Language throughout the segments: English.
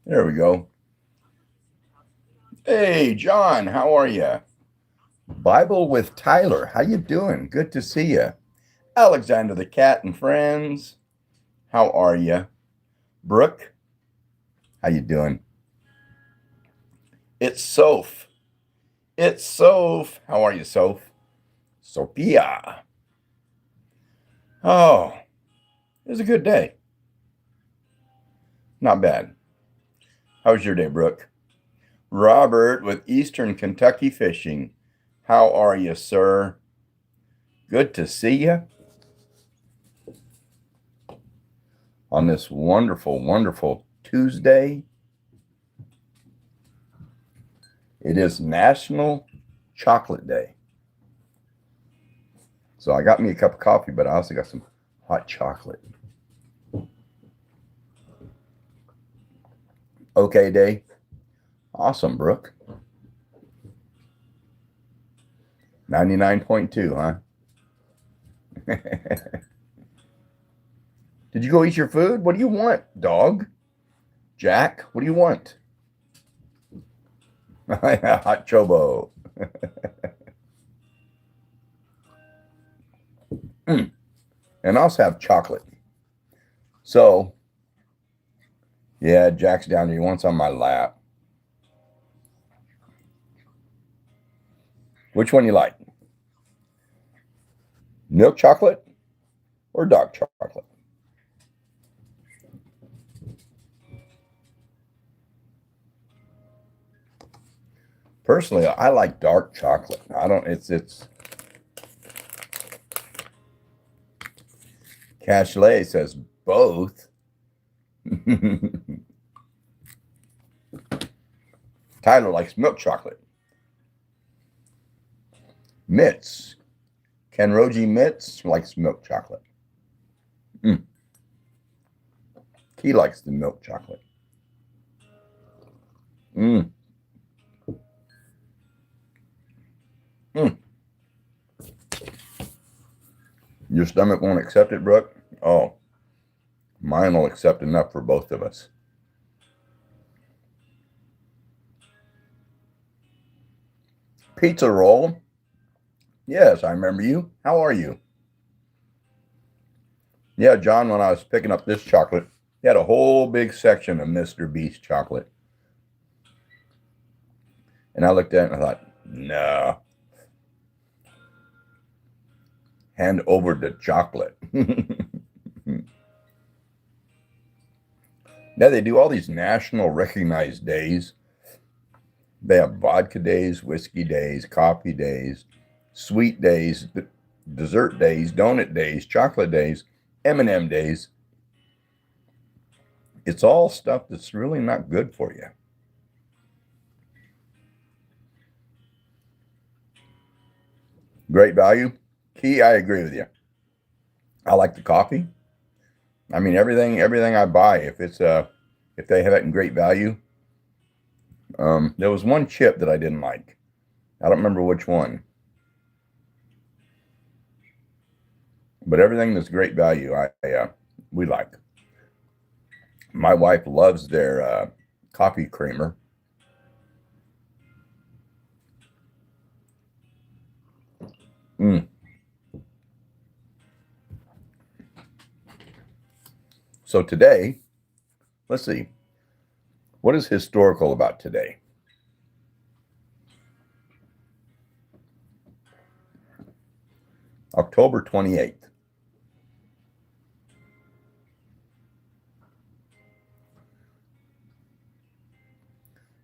There we go. Hey, John, how are you? Bible with Tyler, how you doing? Good to see you. Alexander the cat and friends, how are you? Brooke, how you doing? It's Soph. It's Soph. How are you, Soph? Sophia. Oh, it was a good day. Not bad. How was your day, Brooke? Robert with Eastern Kentucky Fishing. How are you, sir? Good to see you on this wonderful, wonderful Tuesday. It is National Chocolate Day. So I got me a cup of coffee, but I also got some hot chocolate. Okay, day. Awesome, Brooke. 99.2, huh? Did you go eat your food? What do you want, dog? Jack, what do you want? Hot chobo. And I also have chocolate. So, yeah, Jack's down here. He wants on my lap. Which one you like? Milk chocolate or dark chocolate? Personally, I like dark chocolate. I don't. It's. Cashley says both. Tyler likes milk chocolate. Mitts. Kenroji Mitts likes milk chocolate. He likes the milk chocolate. Mm. Your stomach won't accept it, Brooke? Oh, mine will accept enough for both of us. Pizza roll. Yes, I remember you. How are you? Yeah, John, when I was picking up this chocolate, he had a whole big section of Mr. Beast chocolate. And I looked at it and I thought, nah, hand over the chocolate. Now they do all these national recognized days. They have vodka days, whiskey days, coffee days, sweet days, dessert days, donut days, chocolate days, M&M days. It's all stuff that's really not good for you. Great value. Key, I agree with you. I like the coffee. I mean everything I buy, if they have it in great value. There was one chip that I didn't like. I don't remember which one. But everything that's great value, we like. My wife loves their coffee creamer. So today, let's see. What is historical about today? October 28th.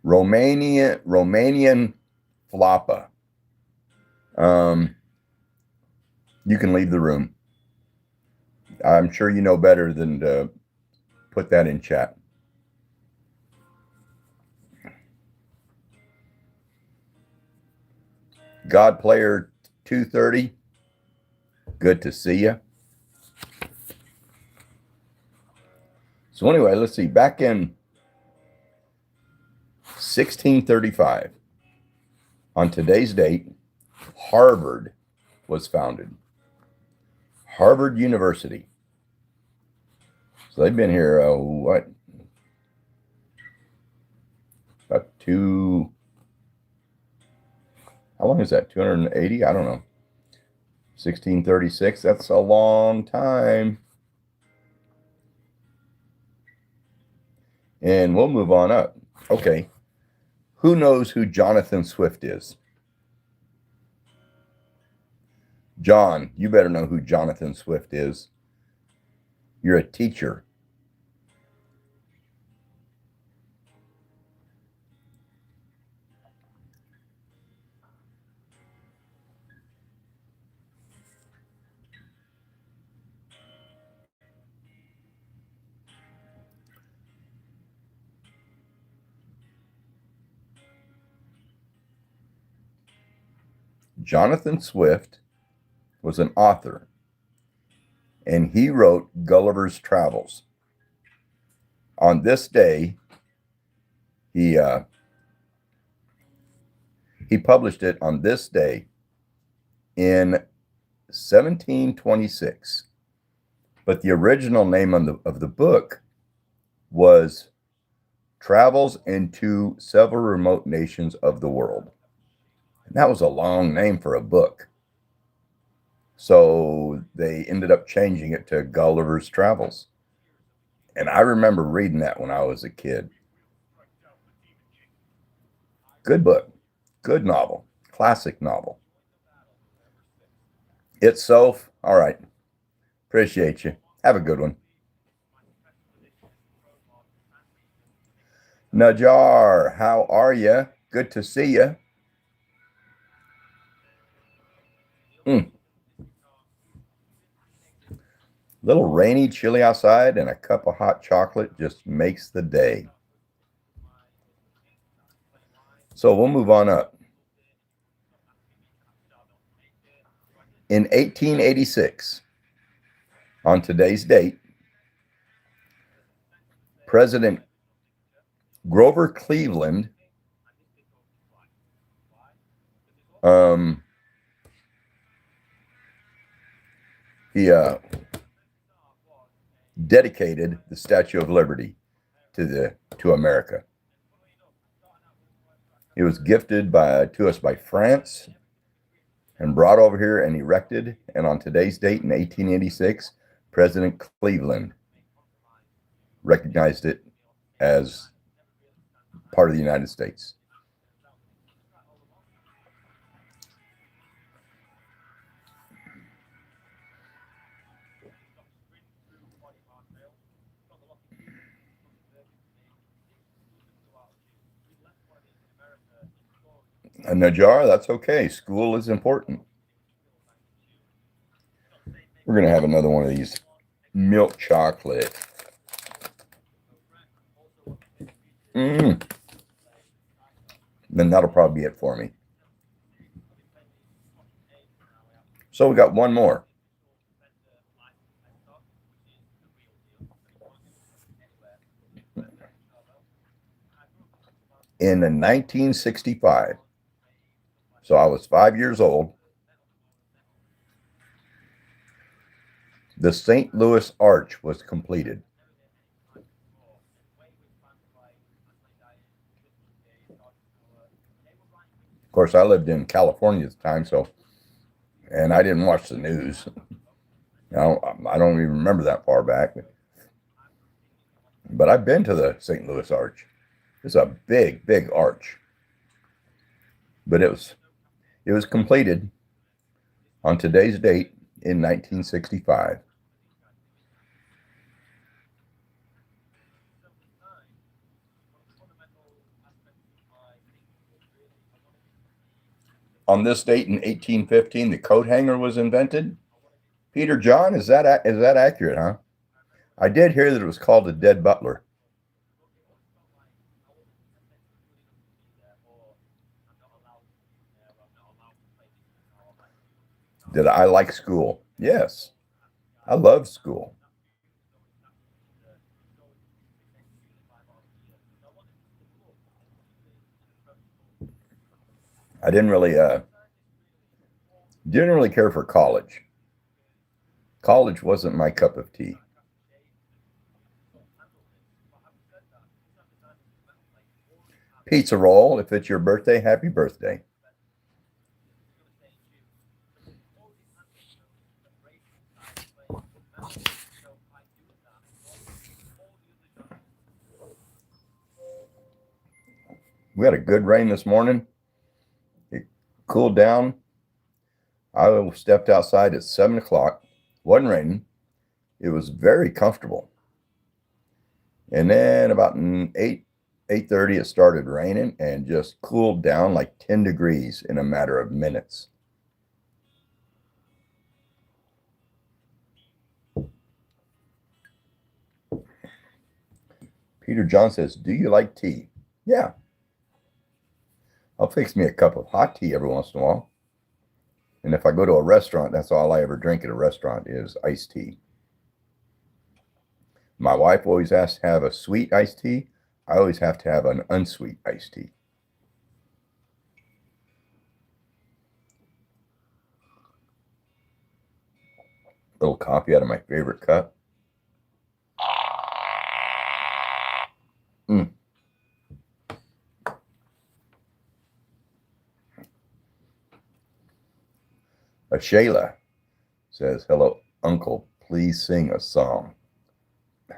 Romanian floppa. You can leave the room. I'm sure you know better than to put that in chat. God Player 230. Good to see you. So anyway, let's see. Back in 1635, on today's date, Harvard was founded. Harvard University. So they've been here, what? About how long is that? 280? I don't know. 1636. That's a long time. And we'll move on up. Okay. Who knows who Jonathan Swift is? John, you better know who Jonathan Swift is. You're a teacher. Jonathan Swift was an author, and he wrote Gulliver's Travels. On this day, he published it on this day in 1726. But the original name of the book was Travels into Several Remote Nations of the World. And that was a long name for a book. So they ended up changing it to Gulliver's Travels. And I remember reading that when I was a kid. Good book, good novel, classic novel. Itself, all right. Appreciate you. Have a good one. Najar, how are you? Good to see you. Little rainy, chilly outside, and a cup of hot chocolate just makes the day. So we'll move on up. In 1886, on today's date, President Grover Cleveland he dedicated the Statue of Liberty to America. It was gifted to us by France and brought over here and erected. And on today's date in 1886, President Cleveland recognized it as part of the United States. Najar, that's okay. School is important. We're going to have another one of these milk chocolate. Then that'll probably be it for me. So we got one more. In 1965, so I was 5 years old, the St. Louis Arch was completed. Of course, I lived in California at the time, and I didn't watch the news. I don't even remember that far back. But I've been to the St. Louis Arch. It's a big, big arch. But it was completed on today's date in 1965. On this date in 1815, the coat hanger was invented. Peter John, is that accurate, huh? I did hear that it was called a dead butler. Did I like school? Yes. I love school. I didn't really care for college. College wasn't my cup of tea. Pizza roll. If it's your birthday, happy birthday. We had a good rain this morning. It cooled down. I stepped outside at 7 o'clock. Wasn't raining. It was very comfortable. And then about 8:30, it started raining and just cooled down like 10 degrees in a matter of minutes. Peter John says, do you like tea? Yeah. I'll fix me a cup of hot tea every once in a while. And if I go to a restaurant, that's all I ever drink at a restaurant is iced tea. My wife always has to have a sweet iced tea. I always have to have an unsweet iced tea. Little coffee out of my favorite cup. Mm. Shayla says, hello, Uncle, please sing a song.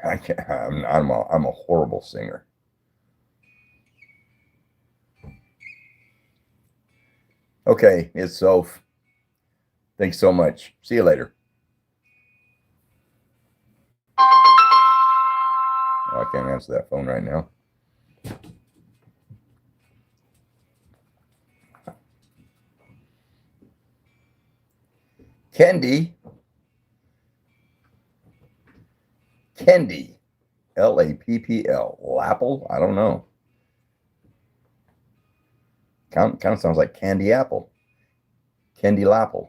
I can't, I'm a horrible singer. Okay, it's Soph. Thanks so much. See you later. Oh, I can't answer that phone right now. Kendi, Lappel, Lapple, I don't know. Kind of sounds like candy apple. Kendi Lapple.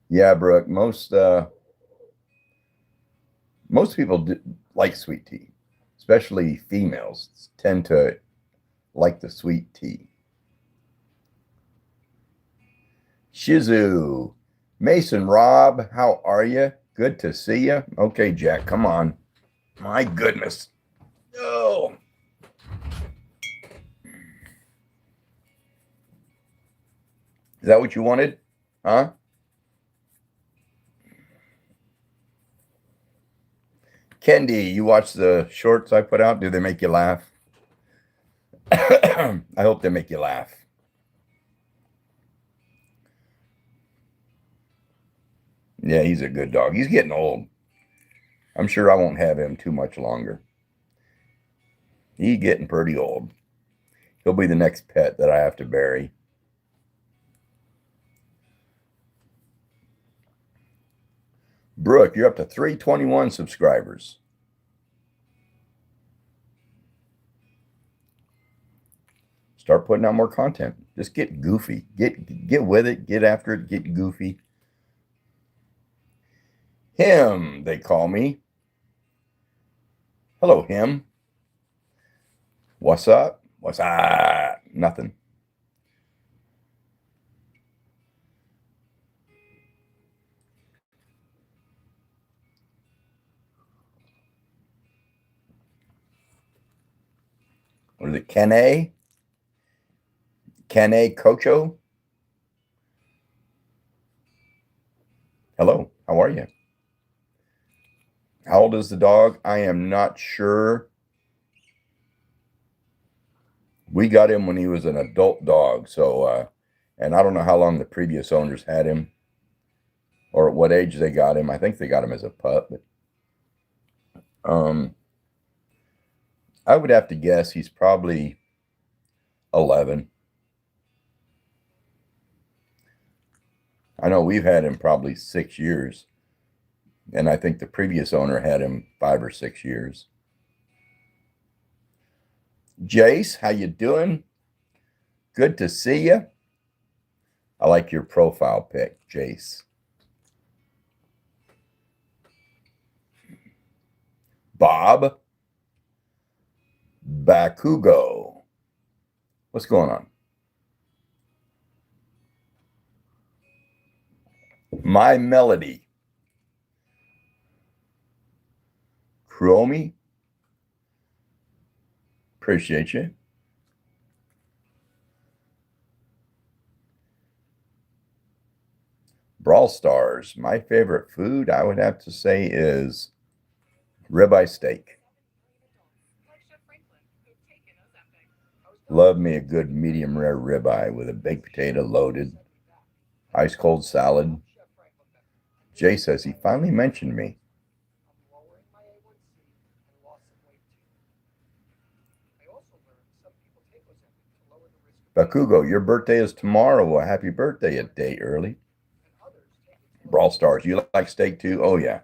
Yeah, Brooke, most people like sweet tea, especially females tend to like the sweet tea. Shizu, Mason, Rob, how are you? Good to see you. Okay, Jack, come on. My goodness. Oh. Is that what you wanted? Huh? Kendi, you watch the shorts I put out? Do they make you laugh? I hope they make you laugh. Yeah, he's a good dog. He's getting old. I'm sure I won't have him too much longer. He's getting pretty old. He'll be the next pet that I have to bury. Brooke, you're up to 321 subscribers. Start putting out more content. Just get goofy. Get with it. Get after it. Get goofy. Him, they call me. Hello, him. What's up? What's up? Nothing. What is it? Kene? Kene Cocho? Hello, how are you? How old is the dog? I am not sure. We got him when he was an adult dog. So, and I don't know how long the previous owners had him or at what age they got him. I think they got him as a pup. But, I would have to guess he's probably 11. I know we've had him probably 6 years. And I think the previous owner had him 5 or 6 years. Jace, how you doing? Good to see you. I like your profile pic, Jace. Bob Bakugo. What's going on? My Melody. Chromie. appreciate you. Brawl Stars. My favorite food, I would have to say, is ribeye steak. Love me a good medium rare ribeye with a baked potato loaded, ice cold salad. Jay says he finally mentioned me. Bakugo, your birthday is tomorrow. Well, happy birthday a day early. Brawl Stars, you like steak too? Oh, yeah.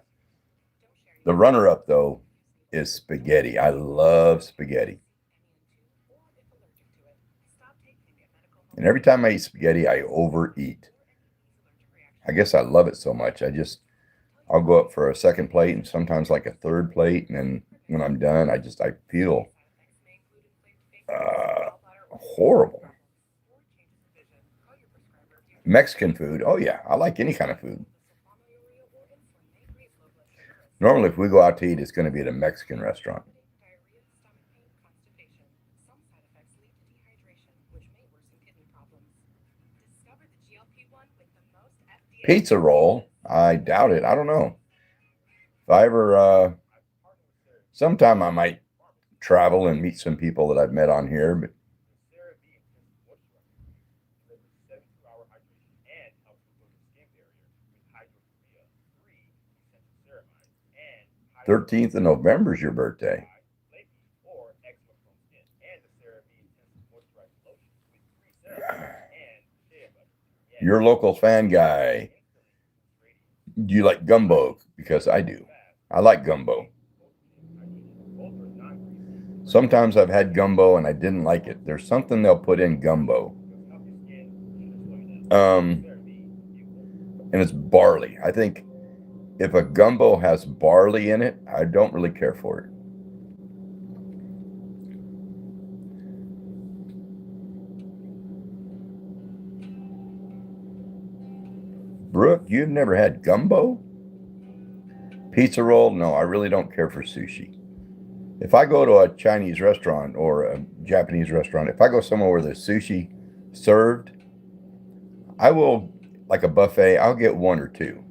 The runner-up, though, is spaghetti. I love spaghetti. And every time I eat spaghetti, I overeat. I guess I love it so much. I'll go up for a second plate and sometimes like a third plate. And then when I'm done, I feel horrible. Mexican food. Oh, yeah. I like any kind of food. Normally, if we go out to eat, it's going to be at a Mexican restaurant. Pizza roll? I doubt it. I don't know. If I ever, sometime I might travel and meet some people that I've met on here, but 13th of November is your birthday. Your local fan guy. Do you like gumbo? Because I do. I like gumbo. Sometimes I've had gumbo and I didn't like it. There's something they'll put in gumbo. And it's barley. I think if a gumbo has barley in it, I don't really care for it. Brooke, you've never had gumbo? Pizza roll? No, I really don't care for sushi. If I go to a Chinese restaurant or a Japanese restaurant, if I go somewhere where there's sushi served, I will, like a buffet, I'll get one or two.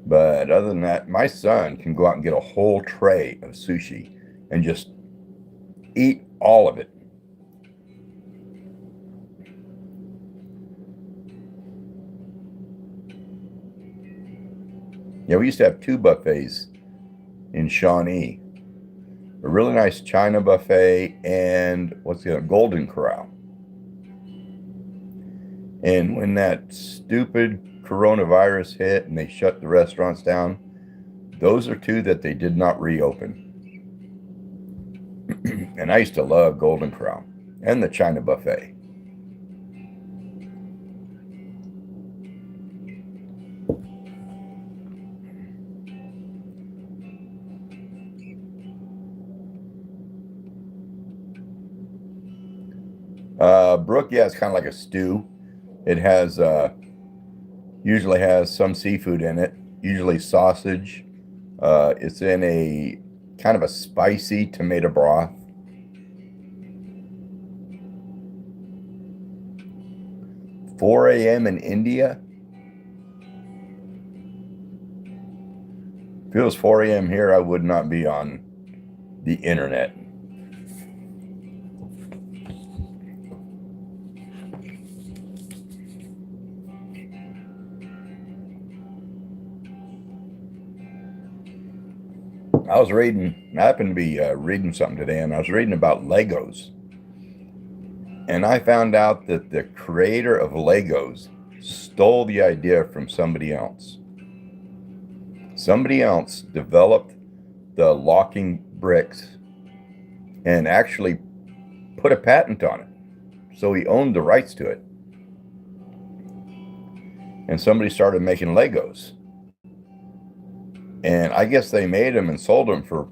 But other than that, my son can go out and get a whole tray of sushi and just eat all of it. Yeah, we used to have two buffets in Shawnee. A really nice China buffet and what's the other? Golden Corral. And when that stupid coronavirus hit and they shut the restaurants down, those are two that they did not reopen. And I used to love Golden Corral and the China buffet. Brooke, yeah, it's kind of like a stew. It has usually has some seafood in it, usually sausage. It's in a kind of a spicy tomato broth. Four a.m. in India. If it was 4 a.m. here, I would not be on the internet. I happened to be reading something today, and I was reading about Legos. And I found out that the creator of Legos stole the idea from somebody else. Somebody else developed the locking bricks and actually put a patent on it. So he owned the rights to it. And somebody started making Legos. And I guess they made them and sold them for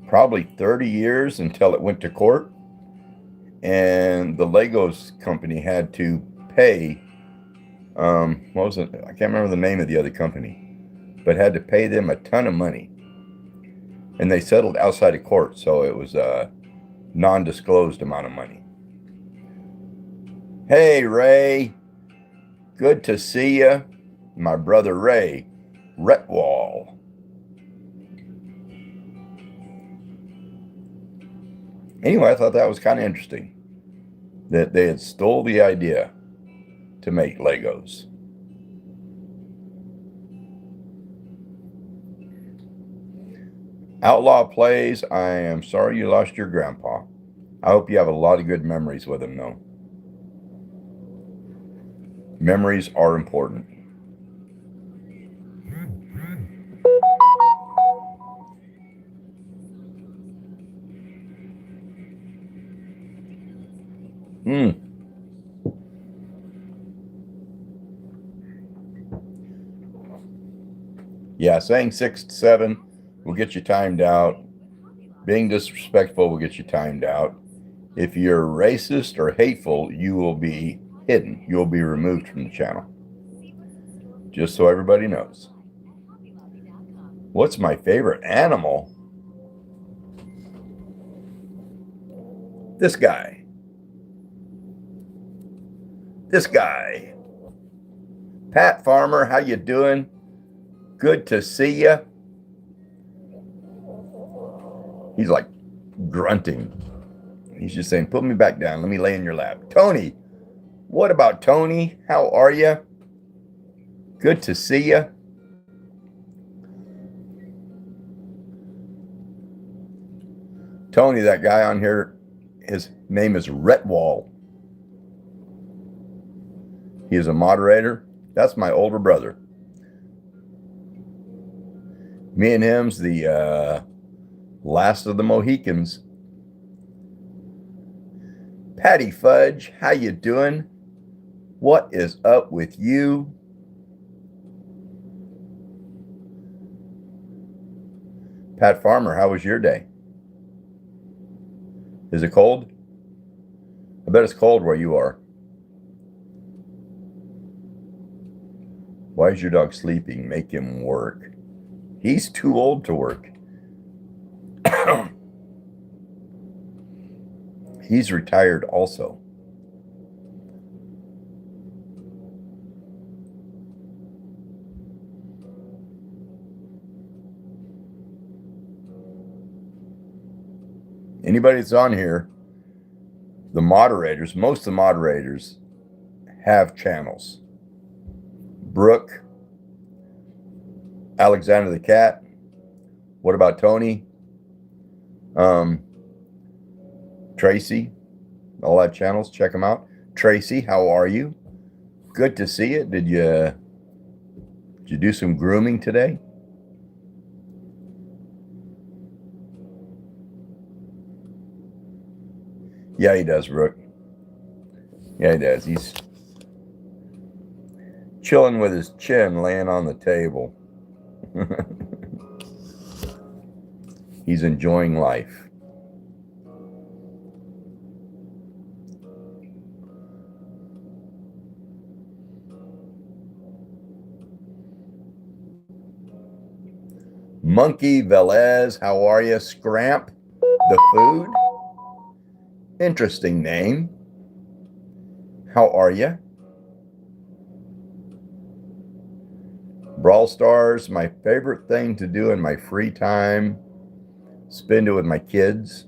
probably 30 years until it went to court. And the Legos company had to pay, what was it? I can't remember the name of the other company, but had to pay them a ton of money. And they settled outside of court. So it was non-disclosed amount of money. Hey, Ray. Good to see you. My brother Ray Retwall. Anyway, I thought that was kind of interesting that they had stole the idea to make Legos. Outlaw plays, I am sorry you lost your grandpa. I hope you have a lot of good memories with him, though. Memories are important. Yeah, saying 6 to 7 will get you timed out. Being disrespectful will get you timed out. If you're racist or hateful, you will be hidden. You will be removed from the channel. Just so everybody knows. What's my favorite animal? This guy. This guy. Pat Farmer, how you doing? Good to see you. He's like grunting. He's just saying, put me back down. Let me lay in your lap. Tony. What about Tony? How are you? Good to see you. Tony, that guy on here, his name is Retwall. He is a moderator. That's my older brother. Me and him's the last of the Mohicans. Patty Fudge, how you doing? What is up with you? Pat Farmer, how was your day? Is it cold? I bet it's cold where you are. Why is your dog sleeping? Make him work. He's too old to work. He's retired also. Anybody that's on here, the moderators, most of the moderators have channels. Brooke, Alexander the Cat. What about Tony? Tracy, all that channels, check them out. Tracy, how are you? Good to see you. Did you do some grooming today? Yeah, he does, Brooke. Yeah, he does. He's chilling with his chin laying on the table. He's enjoying life. Monkey Velez, how are you? Scramp, the food. Interesting name. How are you? Brawl Stars, my favorite thing to do in my free time. Spend it with my kids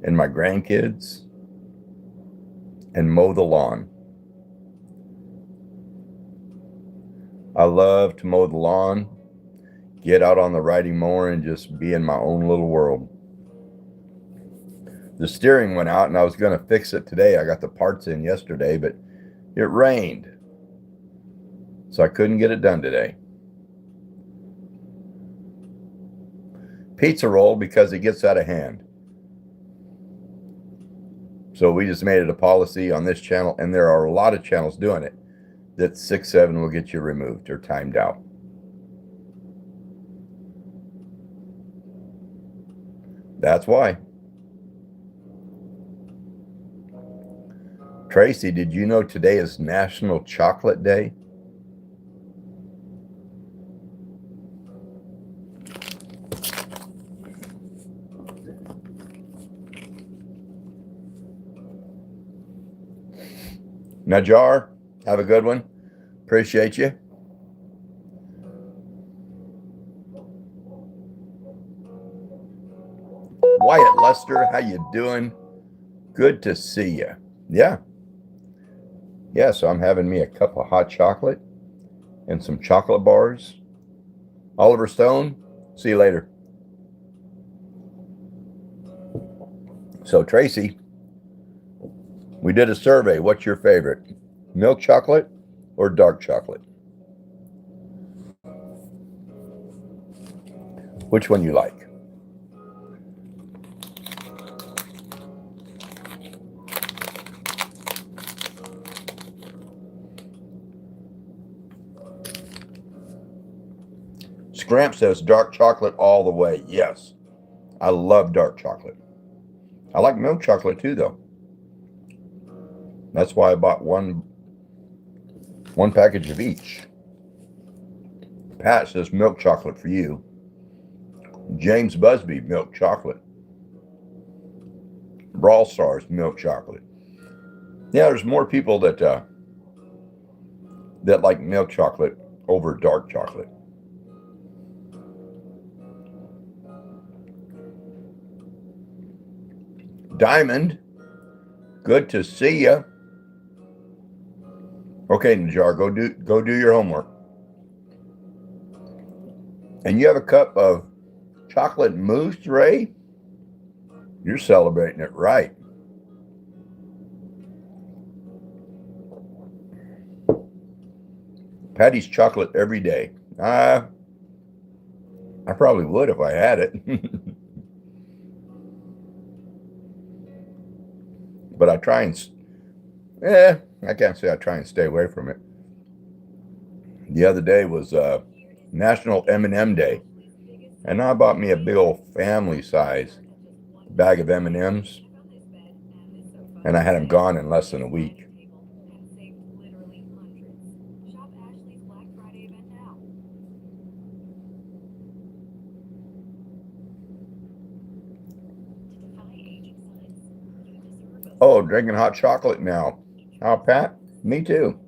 and my grandkids and mow the lawn. I love to mow the lawn, get out on the riding mower and just be in my own little world. The steering went out and I was going to fix it today. I got the parts in yesterday, but it rained. So I couldn't get it done today. Pizza roll because it gets out of hand. So we just made it a policy on this channel, and there are a lot of channels doing it, that 6-7 will get you removed or timed out. That's why. Tracy, did you know today is National Chocolate Day? Najjar, have a good one. Appreciate you. Wyatt Lester, how you doing? Good to see you. Yeah. Yeah, so I'm having me a cup of hot chocolate and some chocolate bars. Oliver Stone, see you later. So Tracy, we did a survey. What's your favorite? Milk chocolate or dark chocolate? Which one you like? Scramp says dark chocolate all the way. Yes, I love dark chocolate. I like milk chocolate too, though. That's why I bought one package of each. Pat says milk chocolate for you. James Busby, milk chocolate. Brawl Stars, milk chocolate. Yeah, there's more people that like milk chocolate over dark chocolate. Diamond, good to see you. Okay, Najjar, go do your homework. And you have a cup of chocolate mousse, Ray? You're celebrating it right. Patty's chocolate every day. I probably would if I had it. But I try and, I can't say I try and stay away from it. The other day was National M&M Day. And I bought me a big old family size bag of M&Ms. And I had them gone in less than a week. Oh, drinking hot chocolate now. Oh, Pat? Me too.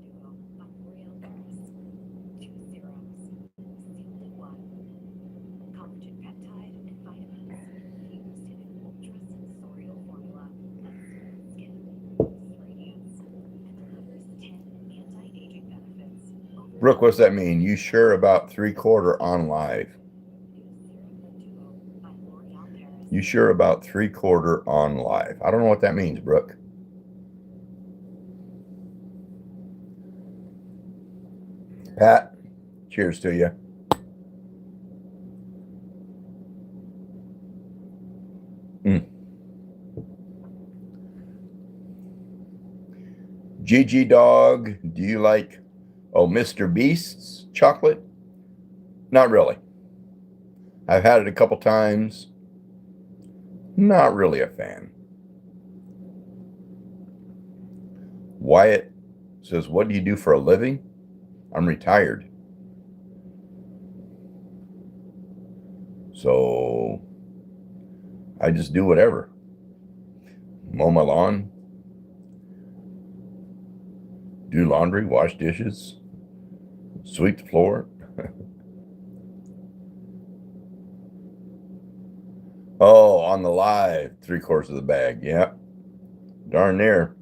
Brooke, what's that mean? You sure about 3/4 on live? You sure about 3/4 on live? I don't know what that means, Brooke. Pat, cheers to you. Gigi Dog, do you like, Mr. Beast's chocolate? Not really. I've had it a couple times. Not really a fan. Wyatt says, what do you do for a living? I'm retired. So I just do whatever. Mow my lawn, do laundry, wash dishes, sweep the floor. Oh, on the live, 3/4 of the bag. Yeah, darn near.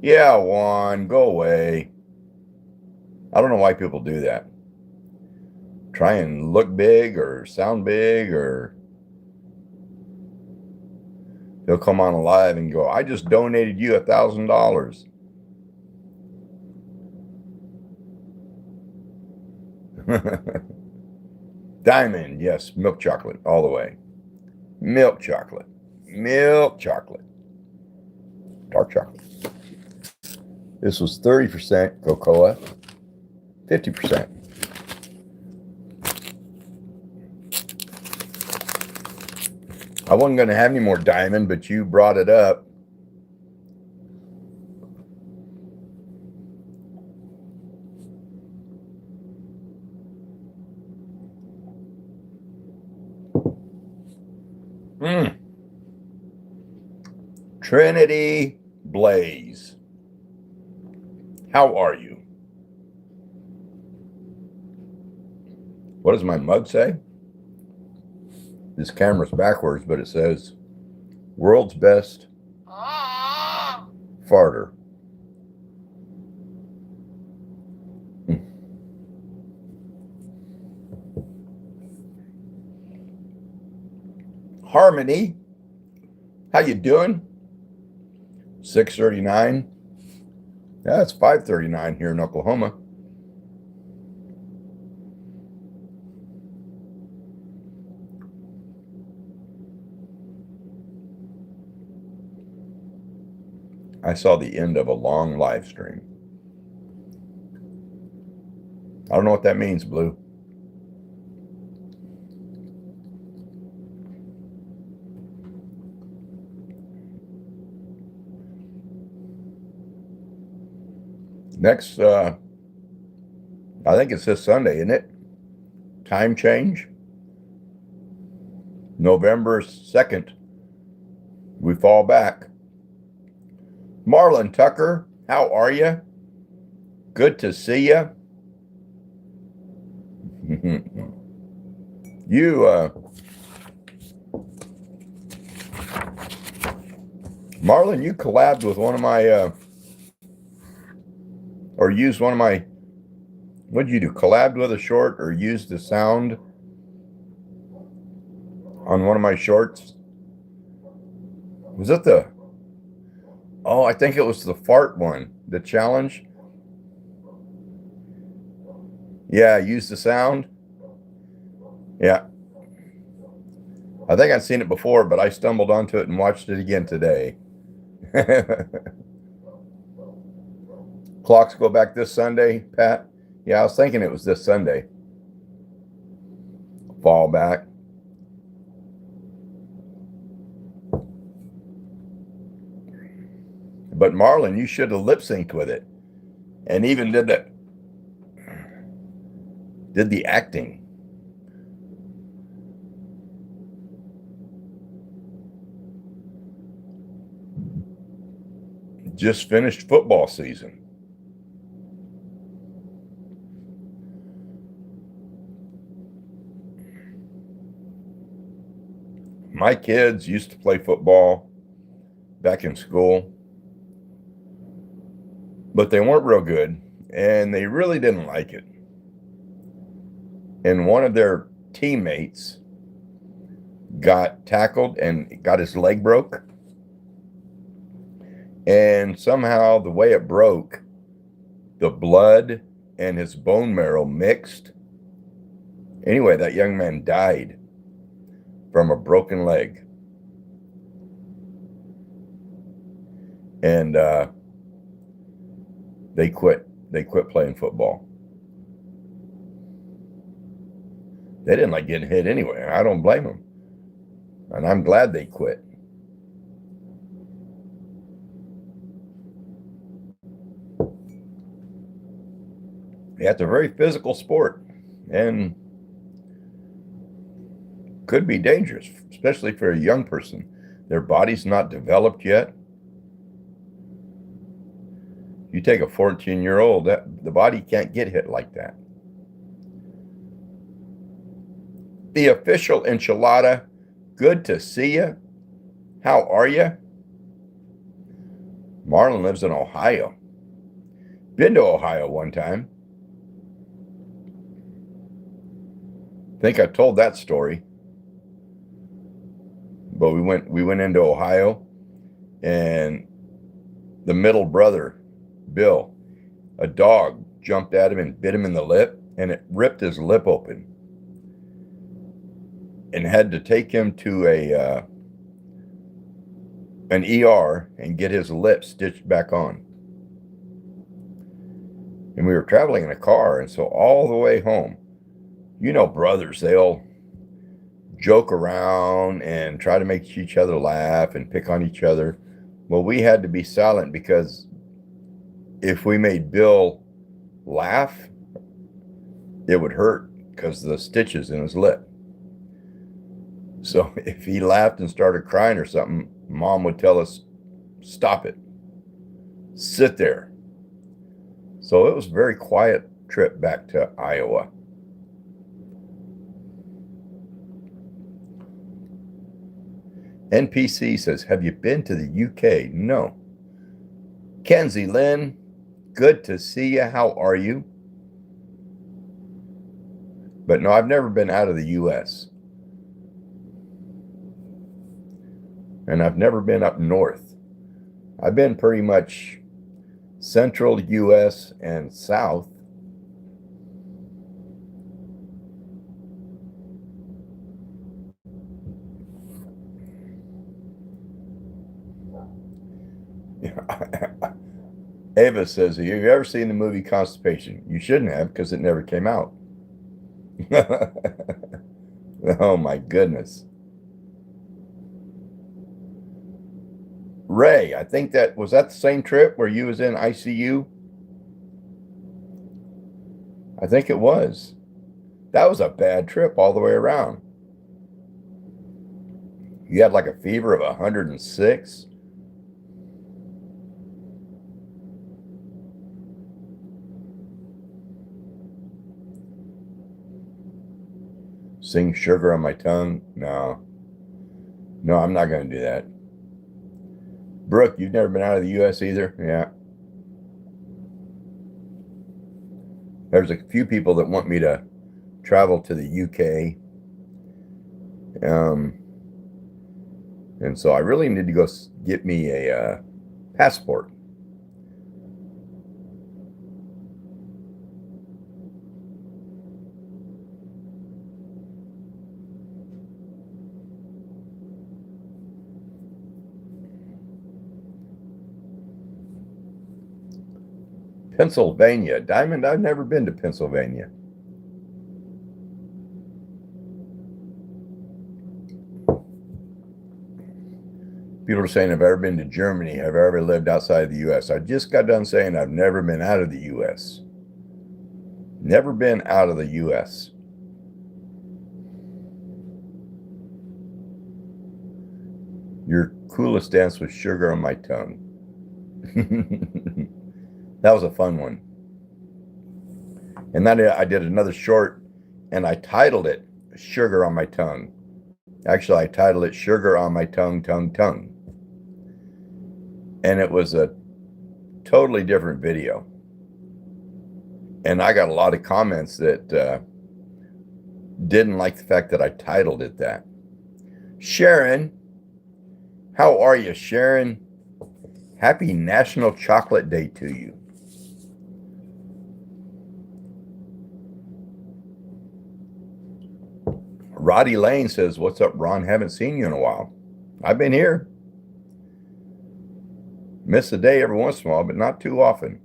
Yeah, Juan, go away. I don't know why people do that. Try and look big or sound big, or he'll come on live and go, I just donated you $1,000. Diamond, yes, milk chocolate all the way. Milk chocolate. Milk chocolate. Dark chocolate. This was 30% cocoa, 50%. I wasn't going to have any more diamond, but you brought it up. Trinity Blaze, how are you? What does my mug say? This camera's backwards, but it says world's best farter. Harmony, how you doing? 6:39. Yeah, it's 5:39 here in Oklahoma. I saw the end of a long live stream. I don't know what that means, Blue. Next, I think it's this Sunday, isn't it? Time change. November 2nd, we fall back. Marlon Tucker, how are you? Good to see you. Marlon, you collabed with one of my, or used one of my, what did you do? Collabed with a short or used the sound on one of my shorts? Was it I think it was the fart one, the challenge. Yeah, use the sound. Yeah. I think I'd seen it before, but I stumbled onto it and watched it again today. Clocks go back this Sunday, Pat? Yeah, I was thinking it was this Sunday. Fall back. But Marlon, you should have lip synced with it, and even did the acting. Just finished football season. My kids used to play football back in school, but they weren't real good, and they really didn't like it. And one of their teammates got tackled and got his leg broke. And somehow the way it broke, the blood and his bone marrow mixed. Anyway, that young man died from a broken leg. And they quit playing football. They didn't like getting hit anyway. I don't blame them. And I'm glad they quit. Yeah, it's a very physical sport and could be dangerous, especially for a young person. Their body's not developed yet. You take a 14-year-old, the body can't get hit like that. The official enchilada, good to see you. How are you? Marlon lives in Ohio. Been to Ohio one time. Think I told that story. But we went into Ohio, and the middle brother, Bill, a dog jumped at him and bit him in the lip, and it ripped his lip open, and had to take him to an ER and get his lip stitched back on. And we were traveling in a car, and so all the way home, brothers, they'll joke around and try to make each other laugh and pick on each other. Well, we had to be silent because if we made Bill laugh, it would hurt because of the stitches in his lip. So if he laughed and started crying or something, Mom would tell us stop it, sit there. So it was a very quiet trip back to Iowa. NPC says, have you been to the UK? No. Kenzie Lynn, good to see you. How are you? But no, I've never been out of the US. And I've never been up north. I've been pretty much central US and south. Ava says, have you ever seen the movie Constipation? You shouldn't have, because it never came out. Oh my goodness. Ray, I think was that the same trip where you was in ICU? I think it was. That was a bad trip all the way around. You had like a fever of 106. Sing Sugar on My Tongue? No. No, I'm not going to do that. Brooke, you've never been out of the U.S. either? Yeah. There's a few people that want me to travel to the UK. And so I really need to go get me a passport. Pennsylvania. Diamond, I've never been to Pennsylvania. People are saying, have I ever been to Germany? Have I ever lived outside of the U.S.? I just got done saying I've never been out of the U.S. Never been out of the U.S. Your coolest dance was Sugar on My Tongue. That was a fun one. And then I did another short, and I titled it Sugar on My Tongue. Actually, I titled it Sugar on My Tongue, Tongue, Tongue. And it was a totally different video. And I got a lot of comments that didn't like the fact that I titled it that. Sharon, how are you, Sharon? Happy National Chocolate Day to you. Roddy Lane says, what's up, Ron? Haven't seen you in a while. I've been here. Miss a day every once in a while, but not too often.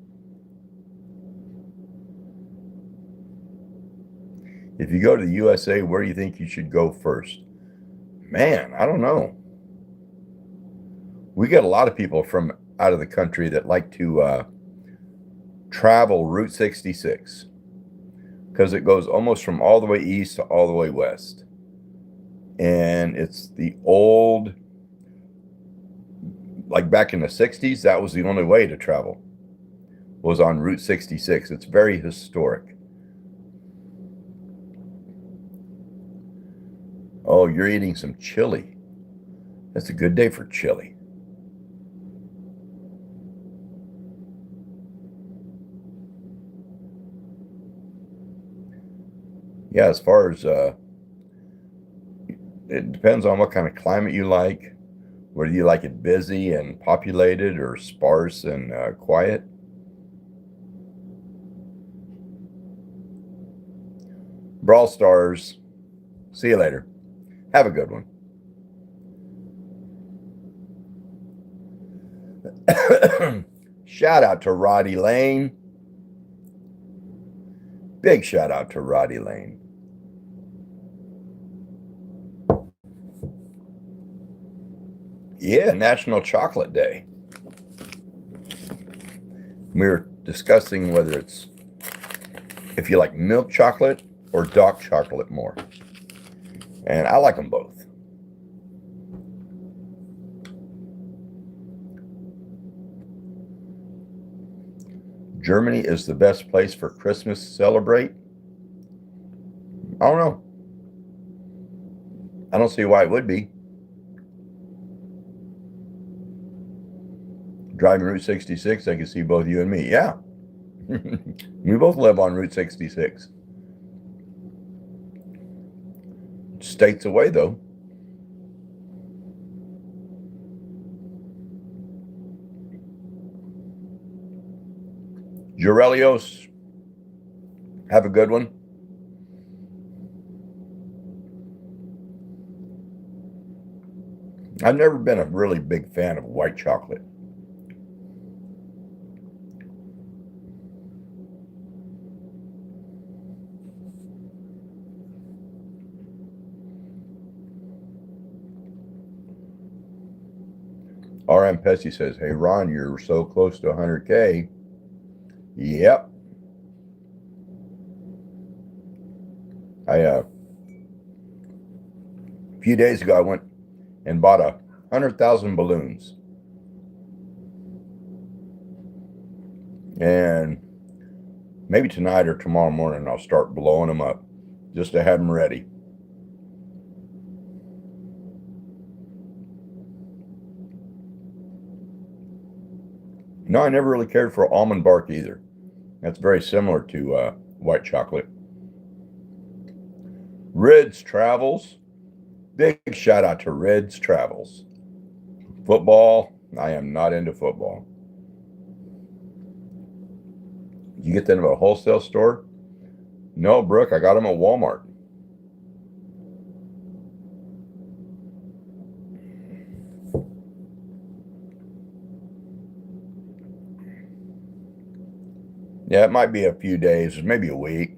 If you go to the USA, where do you think you should go first? Man, I don't know. We get a lot of people from out of the country that like to travel Route 66 because it goes almost from all the way east to all the way west. And it's the old, like back in the 60s, that was the only way to travel, was on Route 66. It's very historic. Oh, you're eating some chili. That's a good day for chili. Yeah, as far as it depends on what kind of climate you like. Whether you like it busy and populated or sparse and quiet. Brawl Stars. See you later. Have a good one. Shout out to Roddy Lane. Big shout out to Roddy Lane. Yeah, National Chocolate Day. We were discussing whether it's if you like milk chocolate or dark chocolate more. And I like them both. Germany is the best place for Christmas to celebrate. I don't know. I don't see why it would be. Driving Route 66, I can see both you and me. Yeah. We both live on Route 66. States away, though. Jurelios, have a good one. I've never been a really big fan of white chocolate. RM Pessy says, hey, Ron, you're so close to 100K. Yep. A few days ago, I went and bought 100,000 balloons. And maybe tonight or tomorrow morning, I'll start blowing them up just to have them ready. No, I never really cared for almond bark either. That's very similar to white chocolate. Rids Travels. Big shout out to Rids Travels. Football. I am not into football. You get them at a wholesale store? No, Brooke, I got them at Walmart. Yeah, it might be a few days, maybe a week,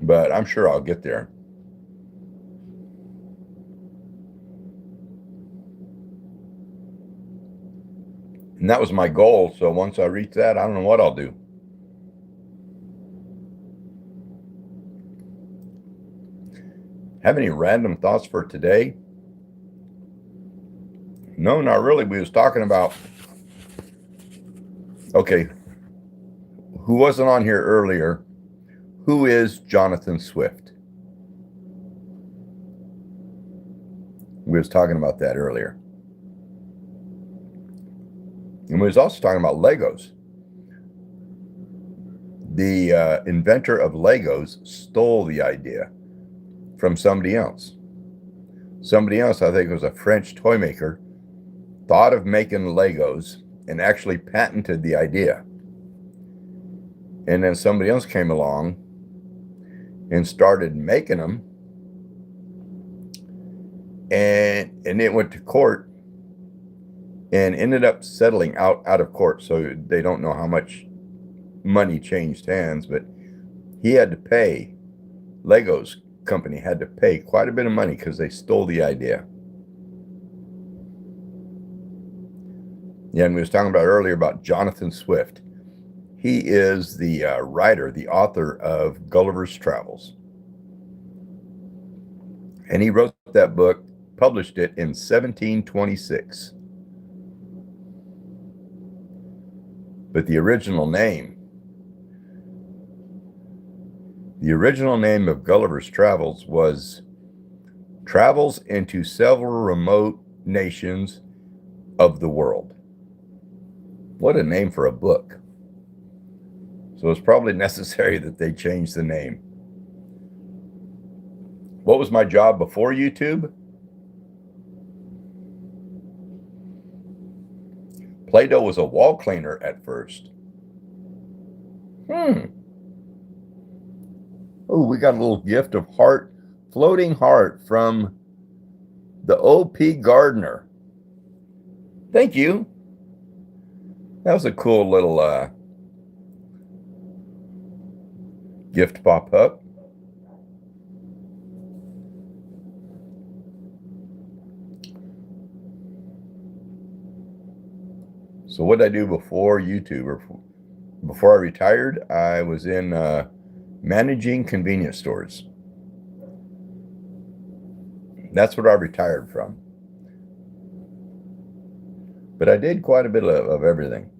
but I'm sure I'll get there. And that was my goal, so once I reach that, I don't know what I'll do. Have any random thoughts for today? No, not really. We was talking about, okay, who wasn't on here earlier? Who is Jonathan Swift? We was talking about that earlier. And we was also talking about Legos. The inventor of Legos stole the idea from somebody else. Somebody else, I think it was a French toy maker, thought of making Legos and actually patented the idea. And then somebody else came along and started making them. And it went to court and ended up settling out of court. So they don't know how much money changed hands, but he had to pay, Legos company had to pay quite a bit of money because they stole the idea. Yeah, and we was talking about earlier about Jonathan Swift. He is the writer, the author of Gulliver's Travels. And he wrote that book, published it in 1726. But the original name of Gulliver's Travels was Travels into Several Remote Nations of the World. What a name for a book. So it's probably necessary that they change the name. What was my job before YouTube? Play-Doh was a wall cleaner at first. Oh, we got a little gift of heart, floating heart from the OP Gardener. Thank you. That was a cool little gift pop-up. So what did I do before YouTube? Or before I retired, I was in managing convenience stores. That's what I retired from. But I did quite a bit of everything.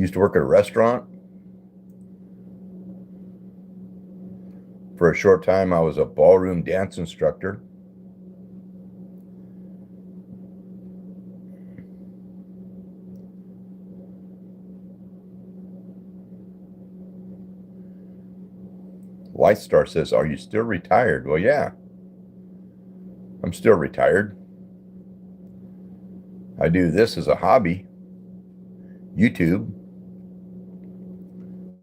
Used to work at a restaurant. For a short time, I was a ballroom dance instructor. White Star says, are you still retired? Well, yeah, I'm still retired. I do this as a hobby. YouTube.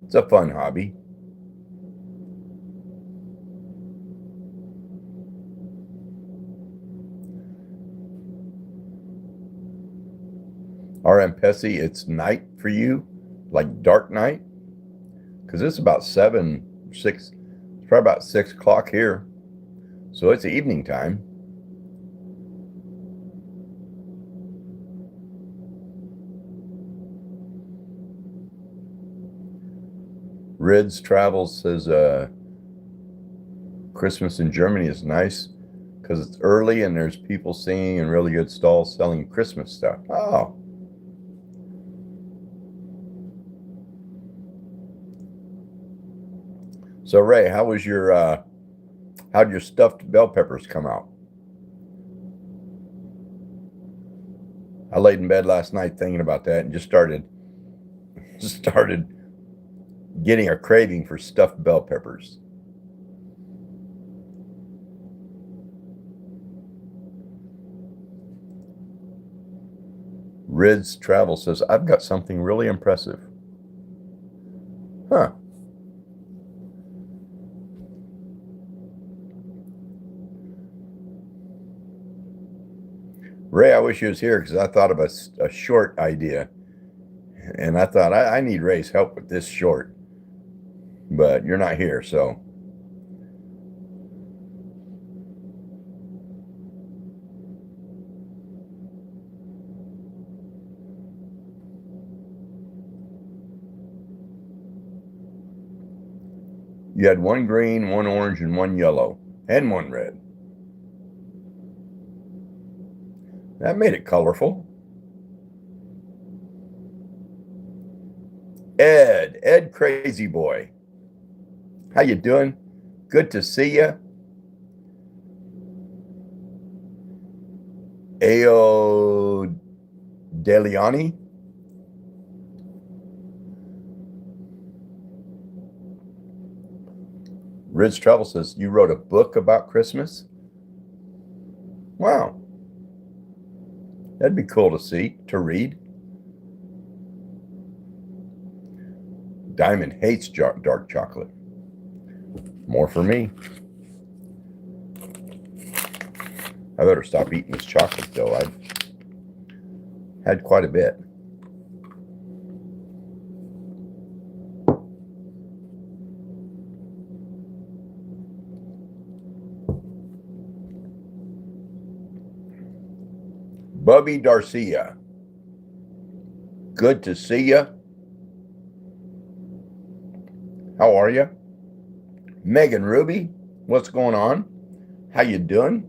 It's a fun hobby. RM Pessy, it's night for you, like dark night? Because it's about 6, it's probably about 6 o'clock here. So it's evening time. Rids Travels says Christmas in Germany is nice because it's early and there's people singing and really good stalls selling Christmas stuff. Oh. So Ray, how'd your stuffed bell peppers come out? I laid in bed last night thinking about that and just started getting a craving for stuffed bell peppers. Rids Travel says, I've got something really impressive. Huh. Ray, I wish you was here because I thought of a short idea. And I thought, I need Ray's help with this short. But you're not here, so. You had 1 green, 1 orange, and 1 yellow, and 1 red. That made it colorful. Ed Crazy Boy. How you doing? Good to see you. Ao Deliani. Ridge Travel says, you wrote a book about Christmas? Wow. That'd be cool to read. Diamond hates dark chocolate. More for me. I better stop eating this chocolate, though. I've had quite a bit. Bubby Darcia. Good to see you. How are you? Megan Ruby, what's going on? How you doing?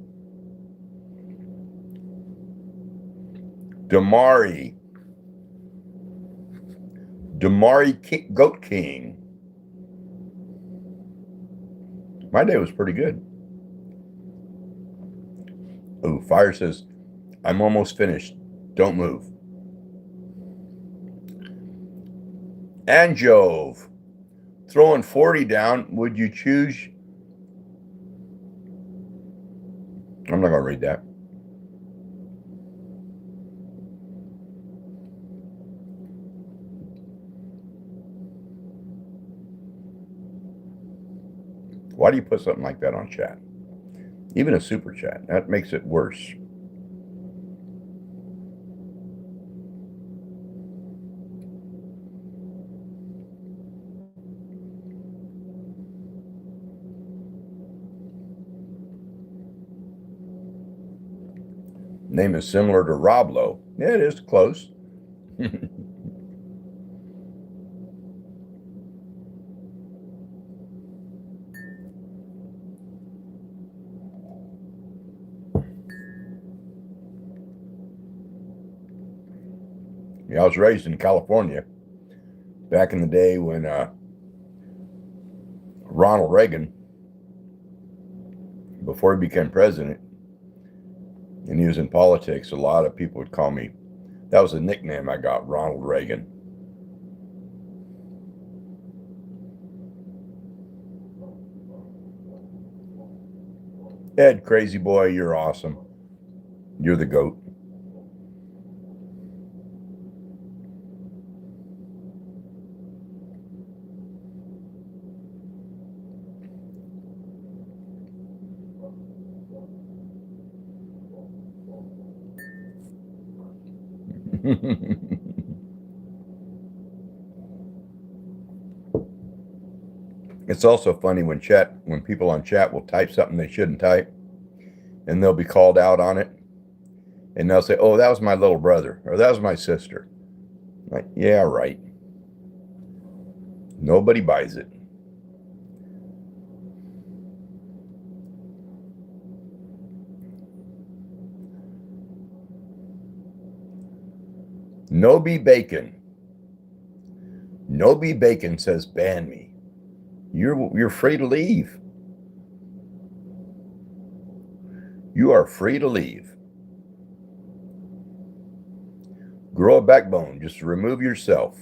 Damari Goat King. My day was pretty good. Ooh, Fire says, I'm almost finished. Don't move. And Jove, throwing 40 down, would you choose? I'm not going to read that. Why do you put something like that on chat? Even a super chat. That makes it worse. Name is similar to Rob Lowe. Yeah, it is close. Yeah, I was raised in California. back in the day when Ronald Reagan, before he became president, and he was in politics, a lot of people would call me, that was a nickname I got, Ronald Reagan. Ed, crazy boy, you're awesome. You're the GOAT. It's also funny when people on chat will type something they shouldn't type, and they'll be called out on it, and they'll say, "Oh, that was my little brother," or "That was my sister." Like, yeah, right. Nobody buys it. No be bacon. No be bacon says ban me. You're free to leave. You are free to leave. Grow a backbone. Just remove yourself.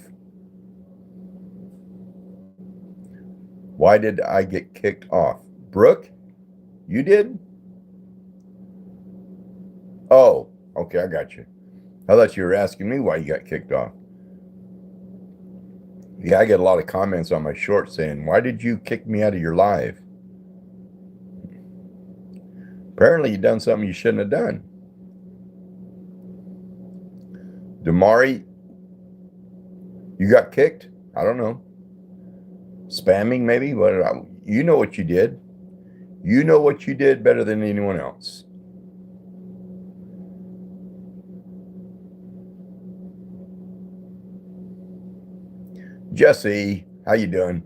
Why did I get kicked off? Brooke, you did? Oh, okay, I got you. I thought you were asking me why you got kicked off. Yeah, I get a lot of comments on my short saying, "Why did you kick me out of your live?" Apparently you done something you shouldn't have done. Damari, you got kicked? I don't know. Spamming maybe? You know what you did. You know what you did better than anyone else. Jesse, how you doing?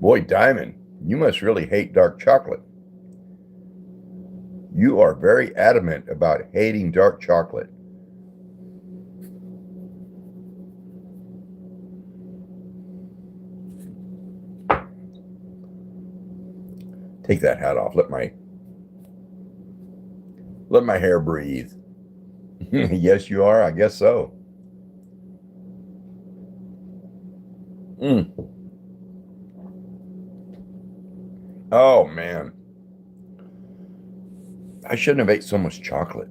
Boy, Diamond, you must really hate dark chocolate. You are very adamant about hating dark chocolate. Take that hat off. Let my hair breathe. Yes, you are. I guess so. Oh, man. I shouldn't have ate so much chocolate.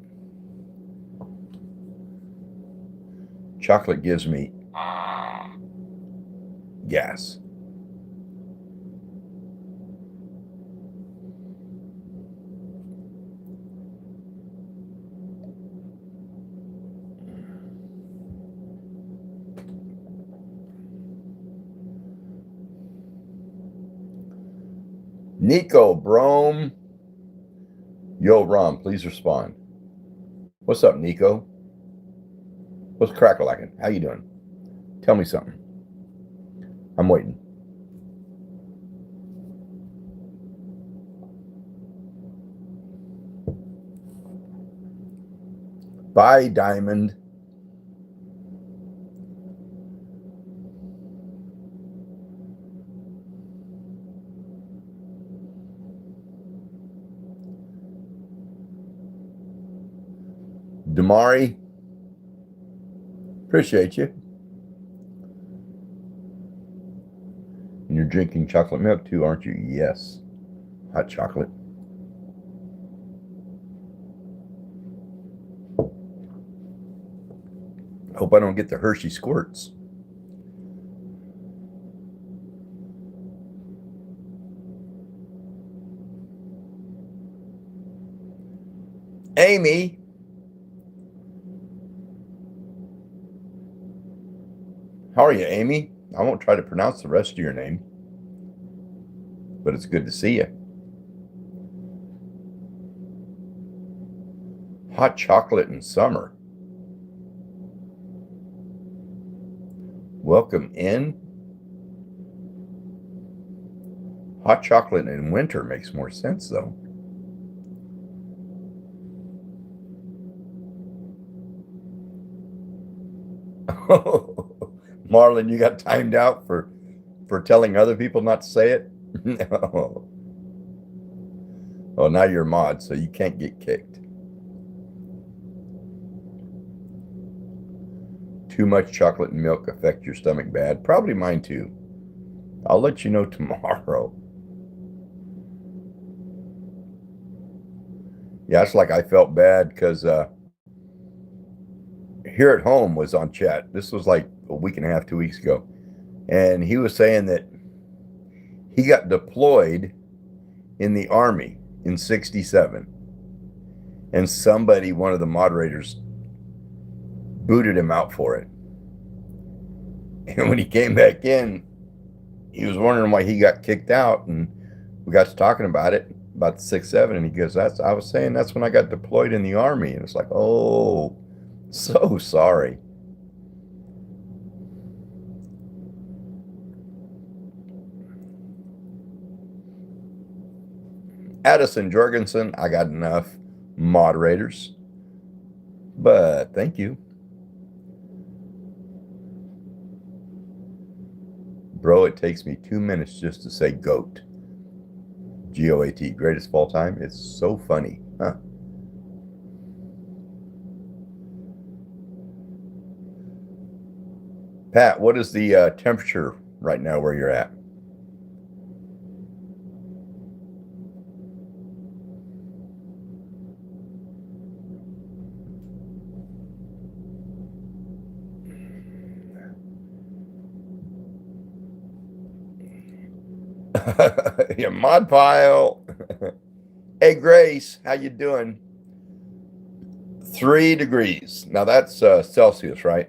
Chocolate gives me gas. Nico Brome. Yo, Ron, please respond. What's up, Nico? What's crack-a-lackin'? How you doing? Tell me something. I'm waiting. Bye, Diamond. Damari, appreciate you. And you're drinking chocolate milk too, aren't you? Yes. Hot chocolate. Hope I don't get the Hershey squirts. Amy. How are you, Amy? I won't try to pronounce the rest of your name, but it's good to see you. Hot chocolate in summer. Welcome in. Hot chocolate in winter makes more sense, though. Marlon, you got timed out for telling other people not to say it? No. Well, now you're a mod, so you can't get kicked. Too much chocolate and milk affect your stomach bad? Probably mine too. I'll let you know tomorrow. Yeah, it's like I felt bad because Here at Home was on chat. This was like a week and a half, 2 weeks ago. And he was saying that he got deployed in the Army in 67. And somebody, one of the moderators, booted him out for it. And when he came back in, he was wondering why he got kicked out. And we got to talking about it, about the 6-7. And he goes, I was saying that's when I got deployed in the Army. And it's like, oh, so sorry. Addison Jorgensen, I got enough moderators, but thank you. Bro, it takes me 2 minutes just to say GOAT. GOAT, greatest of all time. It's so funny, huh? Pat, what is the temperature right now where you're at? Yeah, mod pile. Hey, Grace, how you doing? 3 degrees. Now that's Celsius, right?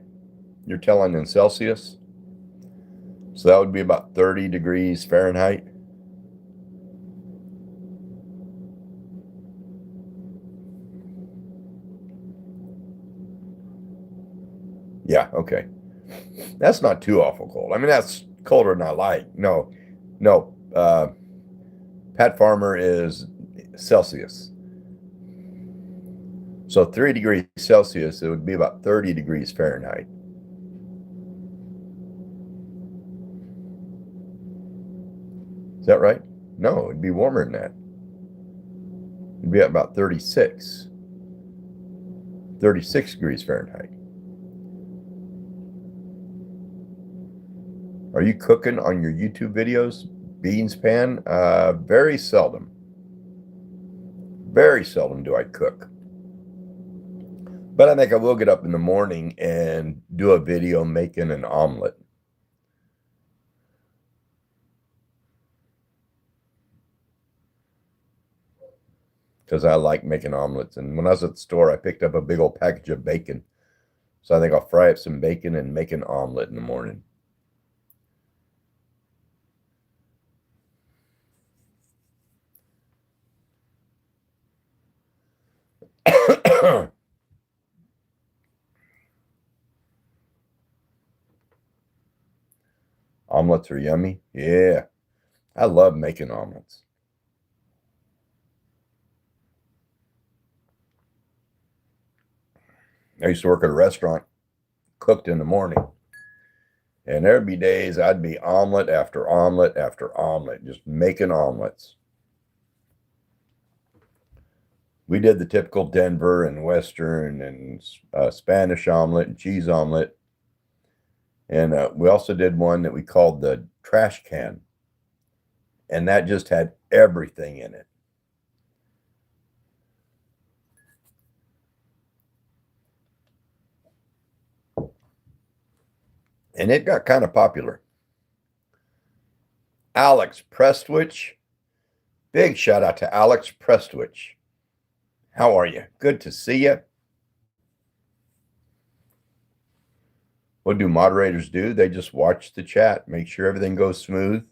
You're telling in Celsius? So that would be about 30 degrees Fahrenheit. Yeah, okay. That's not too awful cold. I mean, that's colder than I like. No. Pat Farmer is Celsius. So 3 degrees Celsius, it would be about 30 degrees Fahrenheit. Is that right? No, it'd be warmer than that. It'd be at about 36 degrees Fahrenheit. Are you cooking on your YouTube videos? Beans pan? Very seldom. Very seldom do I cook. But I think I will get up in the morning and do a video making an omelet. Because I like making omelets. And when I was at the store, I picked up a big old package of bacon. So I think I'll fry up some bacon and make an omelet in the morning. Omelets are yummy. Yeah, I love making omelets. I used to work at a restaurant, cooked in the morning. And there'd be days I'd be omelet after omelet after omelet, just making omelets. We did the typical Denver and Western and Spanish omelet and cheese omelet. And we also did one that we called the trash can. And that just had everything in it. And it got kind of popular. Alex Prestwich. Big shout out to Alex Prestwich. How are you? Good to see you. What do moderators do? They just watch the chat, make sure everything goes smooth.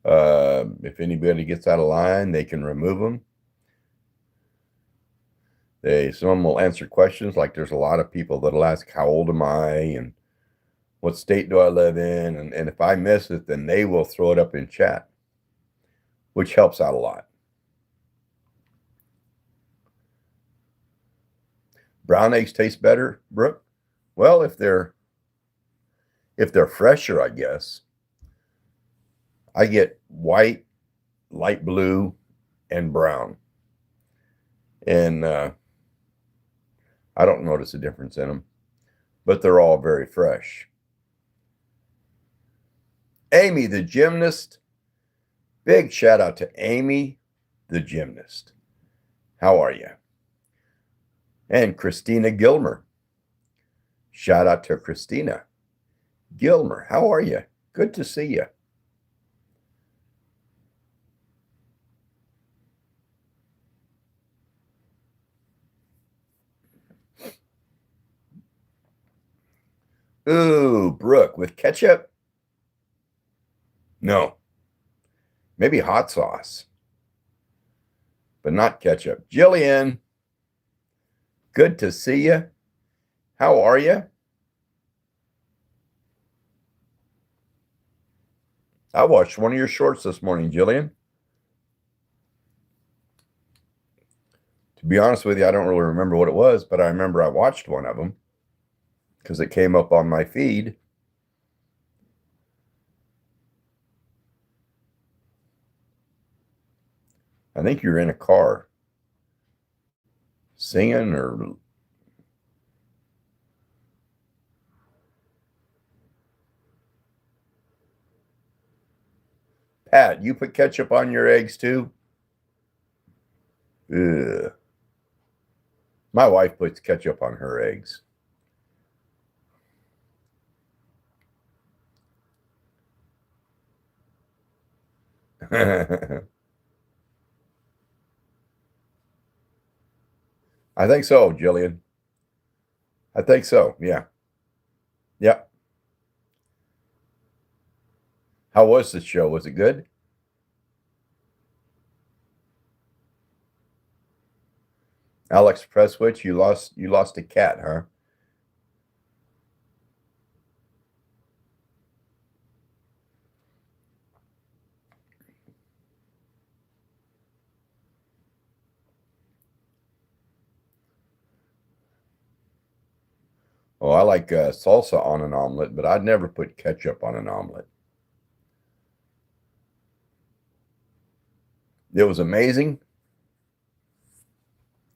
If anybody gets out of line, they can remove them. Some of them will answer questions, like there's a lot of people that'll ask, how old am I? And what state do I live in? And if I miss it, then they will throw it up in chat, which helps out a lot. Brown eggs taste better, Brooke? Well, if they're fresher, I guess. I get white, light blue, and brown. And I don't notice a difference in them, but they're all very fresh. Amy, the gymnast. Big shout out to Amy, the gymnast. How are you? And Christina Gilmer. Shout out to Christina Gilmer. How are you? Good to see you. Ooh, Brooke, with ketchup? No. Maybe hot sauce, but not ketchup. Jillian, good to see you. How are you? I watched one of your shorts this morning, Jillian. To be honest with you, I don't really remember what it was, but I remember I watched one of them because it came up on my feed. I think you're in a car singing or Pat, you put ketchup on your eggs too? Ugh. My wife puts ketchup on her eggs. I think so, Jillian. I think so. Yeah. Yep. How was the show? Was it good? Alex Presswich, you lost a cat, huh? Oh, I like salsa on an omelet, but I'd never put ketchup on an omelet. It was amazing.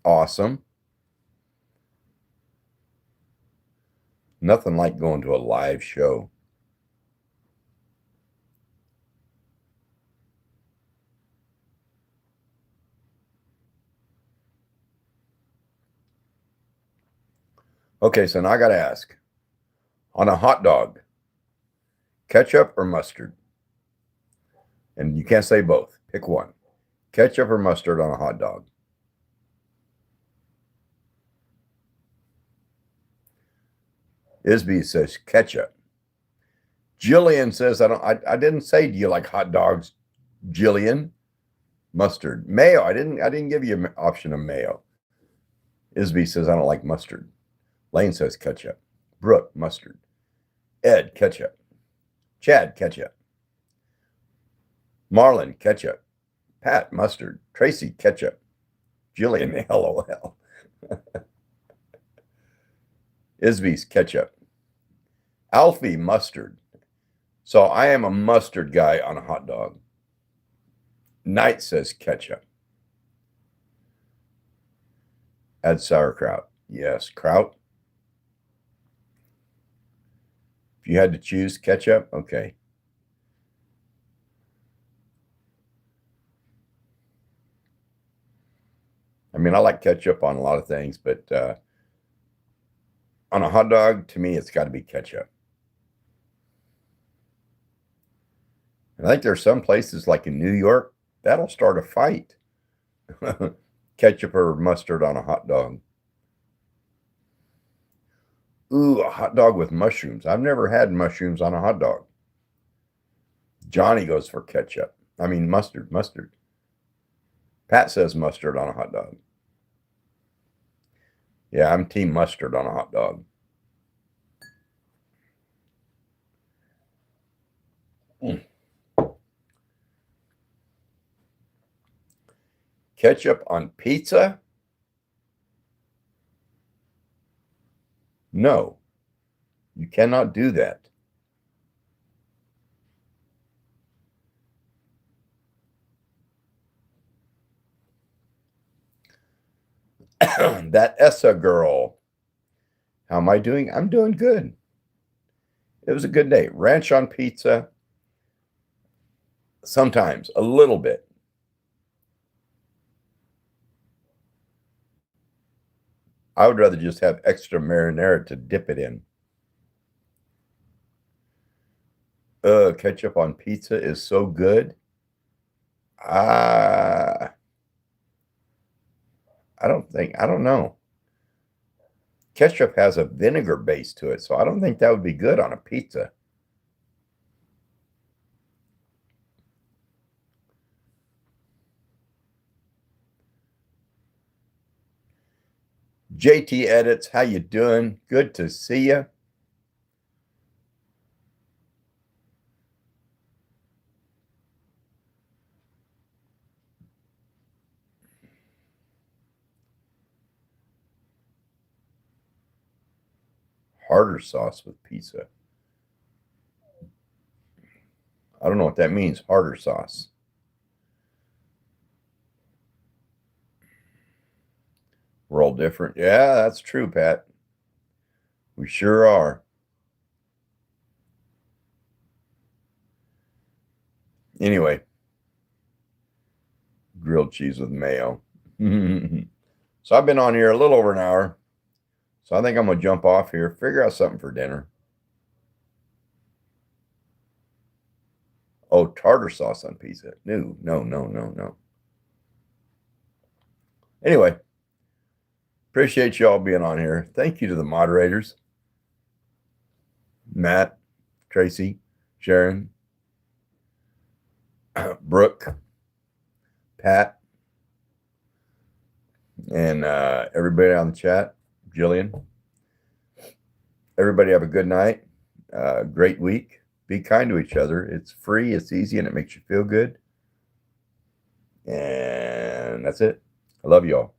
Awesome. Nothing like going to a live show. Okay, so now I got to ask, on a hot dog, ketchup or mustard? And you can't say both. Pick one. Ketchup or mustard on a hot dog? Isby says ketchup. Jillian says I didn't say do you like hot dogs, Jillian. Mustard. Mayo. I didn't give you an option of mayo. Isby says I don't like mustard. Lane says ketchup. Brooke, mustard. Ed, ketchup. Chad, ketchup. Marlon, ketchup. Pat, mustard. Tracy, ketchup. Jillian, LOL. Isby's ketchup. Alfie, mustard. So I am a mustard guy on a hot dog. Knight says ketchup. Add sauerkraut. Yes, kraut. If you had to choose ketchup, okay. I mean, I like ketchup on a lot of things, but on a hot dog, to me, it's got to be ketchup. And I think there's some places like in New York, that'll start a fight. Ketchup or mustard on a hot dog. Ooh, a hot dog with mushrooms. I've never had mushrooms on a hot dog. Johnny goes for ketchup. I mean, mustard. Pat says mustard on a hot dog. Yeah, I'm team mustard on a hot dog. Mm. Ketchup on pizza? No, you cannot do that. That Essa girl. How am I doing? I'm doing good. It was a good day. Ranch on pizza. Sometimes a little bit. I would rather just have extra marinara to dip it in. Ketchup on pizza is so good. Ah, I don't know. Ketchup has a vinegar base to it, so I don't think that would be good on a pizza. JT Edits, how you doing? Good to see you. Harder sauce with pizza. I don't know what that means, harder sauce. We're all different. Yeah, that's true, Pat. We sure are. Anyway, grilled cheese with mayo. So I've been on here a little over an hour. So I think I'm going to jump off here, figure out something for dinner. Oh, tartar sauce on pizza. No, no, no, no, no. Anyway, appreciate you all being on here. Thank you to the moderators, Matt, Tracy, Sharon, Brooke, Pat, and everybody on the chat, Jillian. Everybody have a good night, great week. Be kind to each other. It's free, it's easy, and it makes you feel good. And that's it. I love you all.